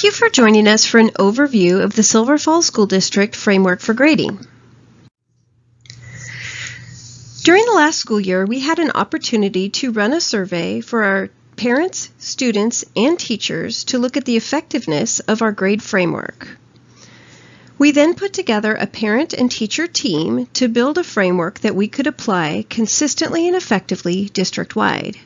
Thank you for joining us for an overview of the Silver Falls School District Framework for Grading. During the last school year, we had an opportunity to run a survey for our parents, students, and teachers to look at the effectiveness of our grade framework. We then put together a parent and teacher team to build a framework that we could apply consistently and effectively district-wide.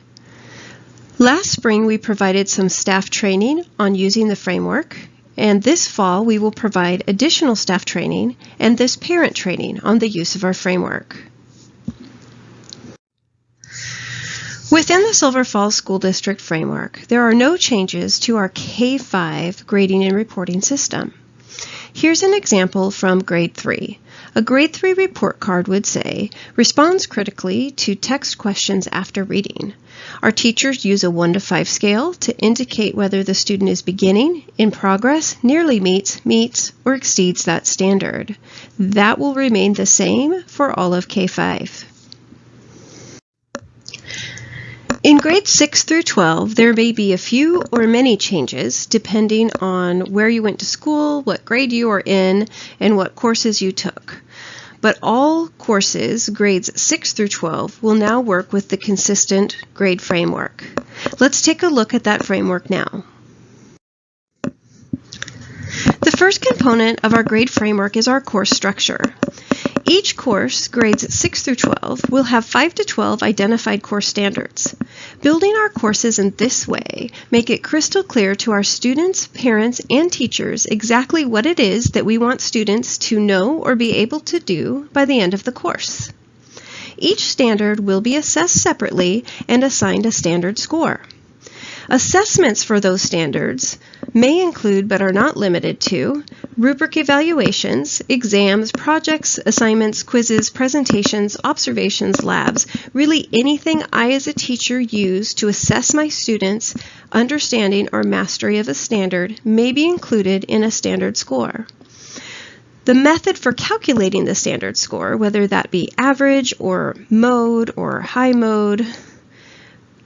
Last spring, we provided some staff training on using the framework, and this fall we will provide additional staff training and this parent training on the use of our framework. Within the Silver Falls School District framework, there are no changes to our K-5 grading and reporting system. Here's an example from Grade 3. A Grade 3 report card would say, responds critically to text questions after reading. Our teachers use a 1 to 5 scale to indicate whether the student is beginning, in progress, nearly meets, or exceeds that standard. That will remain the same for all of K-5. In grades 6 through 12, there may be a few or many changes depending on where you went to school, what grade you are in, and what courses you took. But all courses, grades 6 through 12, will now work with the consistent grade framework. Let's take a look at that framework now. The first component of our grade framework is our course structure. Each course, grades 6 through 12, will have 5 to 12 identified course standards. Building our courses in this way make it crystal clear to our students, parents, and teachers exactly what it is that we want students to know or be able to do by the end of the course. Each standard will be assessed separately and assigned a standard score. Assessments for those standards may include, but are not limited to, rubric evaluations, exams, projects, assignments, quizzes, presentations, observations, labs, really anything I as a teacher use to assess my students' understanding or mastery of a standard may be included in a standard score. The method for calculating the standard score, whether that be average or mode or high mode,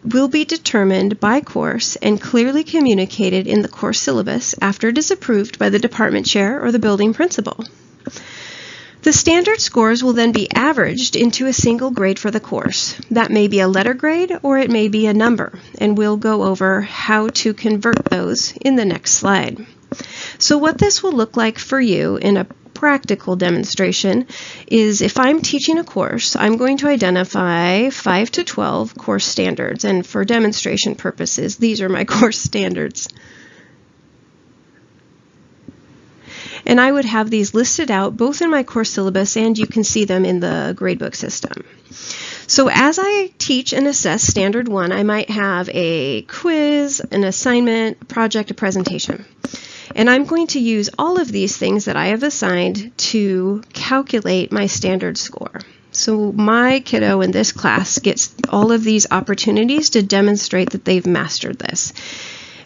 will be determined by course and clearly communicated in the course syllabus after it is approved by the department chair or the building principal. The standard scores will then be averaged into a single grade for the course. That may be a letter grade or it may be a number, and we'll go over how to convert those in the next slide. So what this will look like for you in a practical demonstration is if I'm teaching a course, I'm going to identify 5 to 12 course standards, and for demonstration purposes, these are my course standards. And I would have these listed out both in my course syllabus and you can see them in the gradebook system. So as I teach and assess Standard 1, I might have a quiz, an assignment, a project, a presentation. And I'm going to use all of these things that I have assigned to calculate my standard score. So my kiddo in this class gets all of these opportunities to demonstrate that they've mastered this.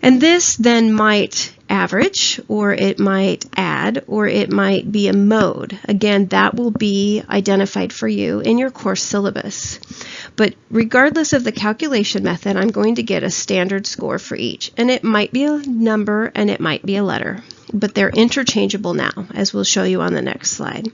And this then might average, or it might add, or it might be a mode. Again, that will be identified for you in your course syllabus. But regardless of the calculation method, I'm going to get a standard score for each. And it might be a number and it might be a letter, but they're interchangeable now, as we'll show you on the next slide.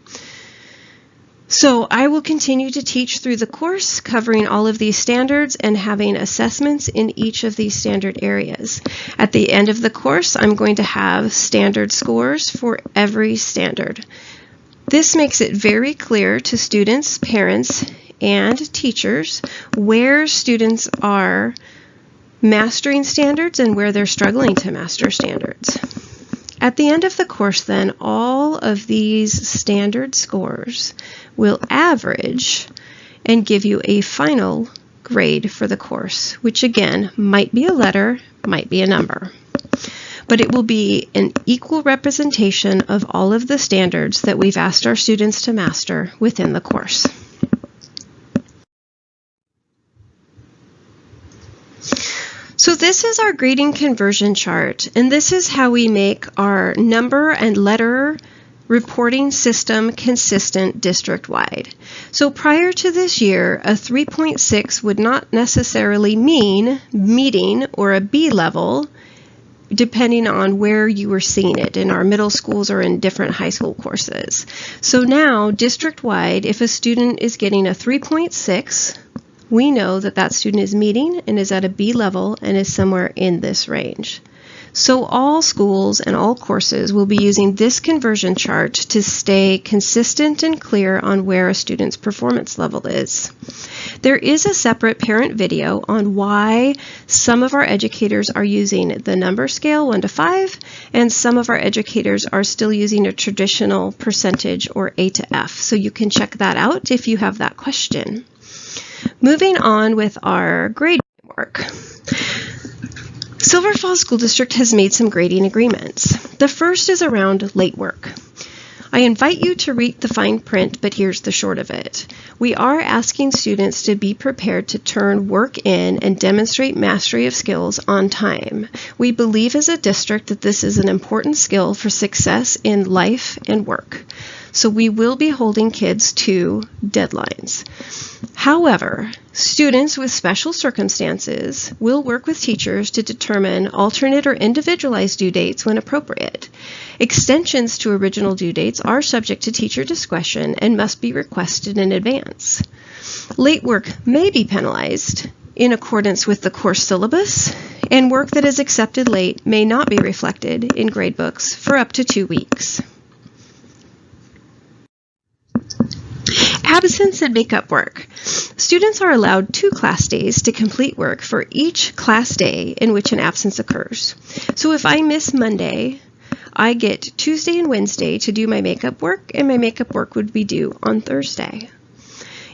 So I will continue to teach through the course, covering all of these standards and having assessments in each of these standard areas. At the end of the course, I'm going to have standard scores for every standard. This makes it very clear to students, parents, and teachers where students are mastering standards and where they're struggling to master standards. At the end of the course, then, all of these standard scores will average and give you a final grade for the course, which again might be a letter, might be a number. But it will be an equal representation of all of the standards that we've asked our students to master within the course. So this is our grading conversion chart, and this is how we make our number and letter reporting system consistent district-wide. So prior to this year, a 3.6 would not necessarily mean meeting or a B level depending on where you were seeing it in our middle schools or in different high school courses. So now, district-wide, if a student is getting a 3.6, we know that that student is meeting and is at a B level and is somewhere in this range. So all schools and all courses will be using this conversion chart to stay consistent and clear on where a student's performance level is. There is a separate parent video on why some of our educators are using the number scale 1 to 5, and some of our educators are still using a traditional percentage or A to F. So you can check that out if you have that question. Moving on with our grade work. Silver Falls School District has made some grading agreements. The first is around late work. I invite you to read the fine print, but here's the short of it. We are asking students to be prepared to turn work in and demonstrate mastery of skills on time. We believe as a district that this is an important skill for success in life and work. So we will be holding kids to deadlines. However, students with special circumstances will work with teachers to determine alternate or individualized due dates when appropriate. Extensions to original due dates are subject to teacher discretion and must be requested in advance. Late work may be penalized in accordance with the course syllabus, and work that is accepted late may not be reflected in gradebooks for up to 2 weeks. Absence and makeup work. Students are allowed 2 class days to complete work for each class day in which an absence occurs. So if I miss Monday, I get Tuesday and Wednesday to do my makeup work, and my makeup work would be due on Thursday.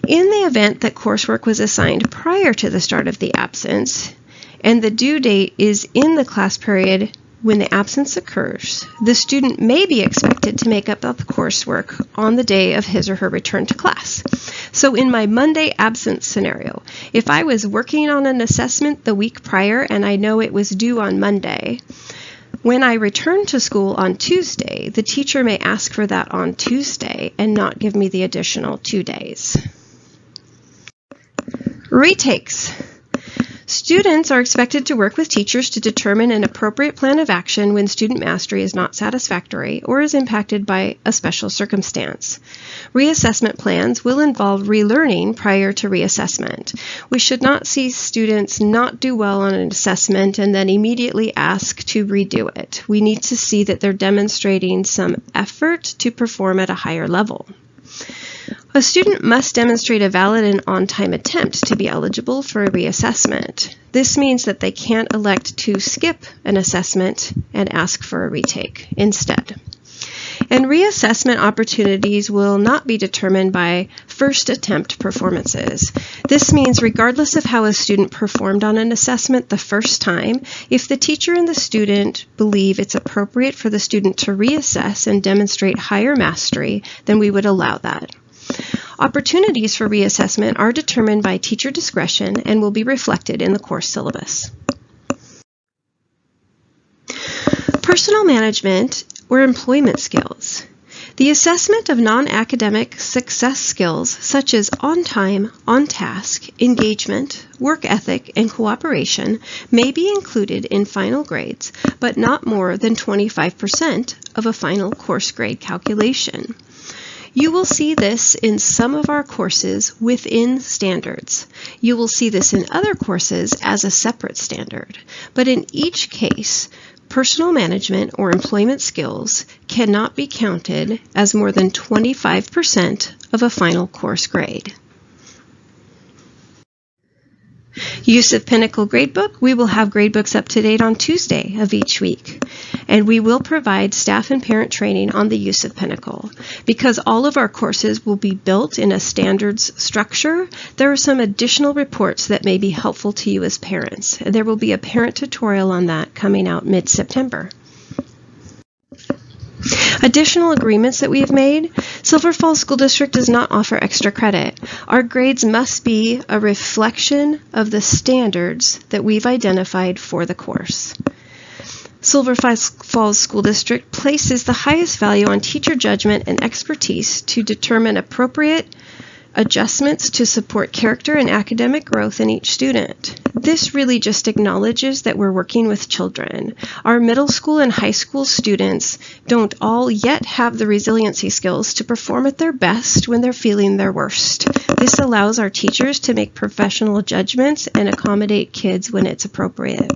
In the event that coursework was assigned prior to the start of the absence, and the due date is in the class period when the absence occurs, the student may be expected to make up the coursework on the day of his or her return to class. So in my Monday absence scenario, if I was working on an assessment the week prior and I know it was due on Monday, when I return to school on Tuesday, the teacher may ask for that on Tuesday and not give me the additional 2 days. Retakes. Students are expected to work with teachers to determine an appropriate plan of action when student mastery is not satisfactory or is impacted by a special circumstance. Reassessment plans will involve relearning prior to reassessment. We should not see students not do well on an assessment and then immediately ask to redo it. We need to see that they're demonstrating some effort to perform at a higher level. A student must demonstrate a valid and on-time attempt to be eligible for a reassessment. This means that they can't elect to skip an assessment and ask for a retake instead. And reassessment opportunities will not be determined by first attempt performances. This means regardless of how a student performed on an assessment the first time, if the teacher and the student believe it's appropriate for the student to reassess and demonstrate higher mastery, then we would allow that. Opportunities for reassessment are determined by teacher discretion and will be reflected in the course syllabus. Personal management or employment skills. The assessment of non-academic success skills such as on-time, on-task, engagement, work ethic, and cooperation may be included in final grades, but not more than 25% of a final course grade calculation. You will see this in some of our courses within standards. You will see this in other courses as a separate standard. But in each case, personal management or employment skills cannot be counted as more than 25% of a final course grade. Use of Pinnacle Gradebook. We will have gradebooks up to date on Tuesday of each week. And we will provide staff and parent training on the use of Pinnacle. Because all of our courses will be built in a standards structure, there are some additional reports that may be helpful to you as parents. There will be a parent tutorial on that coming out mid-September. Additional agreements that we have made. Silver Falls School District does not offer extra credit. Our grades must be a reflection of the standards that we've identified for the course. Silver Falls School District places the highest value on teacher judgment and expertise to determine appropriate adjustments to support character and academic growth in each student. This really just acknowledges that we're working with children. Our middle school and high school students don't all yet have the resiliency skills to perform at their best when they're feeling their worst. This allows our teachers to make professional judgments and accommodate kids when it's appropriate.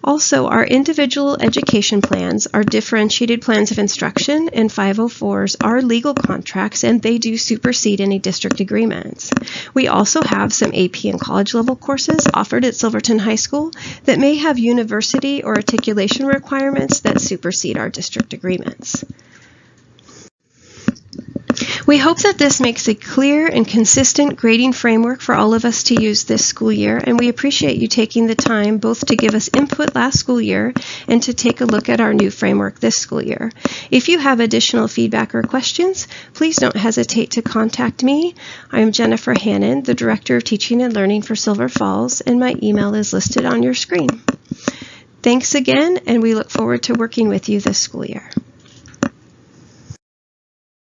Also, our individual education plans are differentiated plans of instruction, and 504s are legal contracts, and they do supersede any district agreements. We also have some AP and college level courses offered at Silverton High School that may have university or articulation requirements that supersede our district agreements. We hope that this makes a clear and consistent grading framework for all of us to use this school year, and we appreciate you taking the time both to give us input last school year and to take a look at our new framework this school year. If you have additional feedback or questions, please don't hesitate to contact me. I'm Jennifer Hannon, the Director of Teaching and Learning for Silver Falls, and my email is listed on your screen. Thanks again, and we look forward to working with you this school year.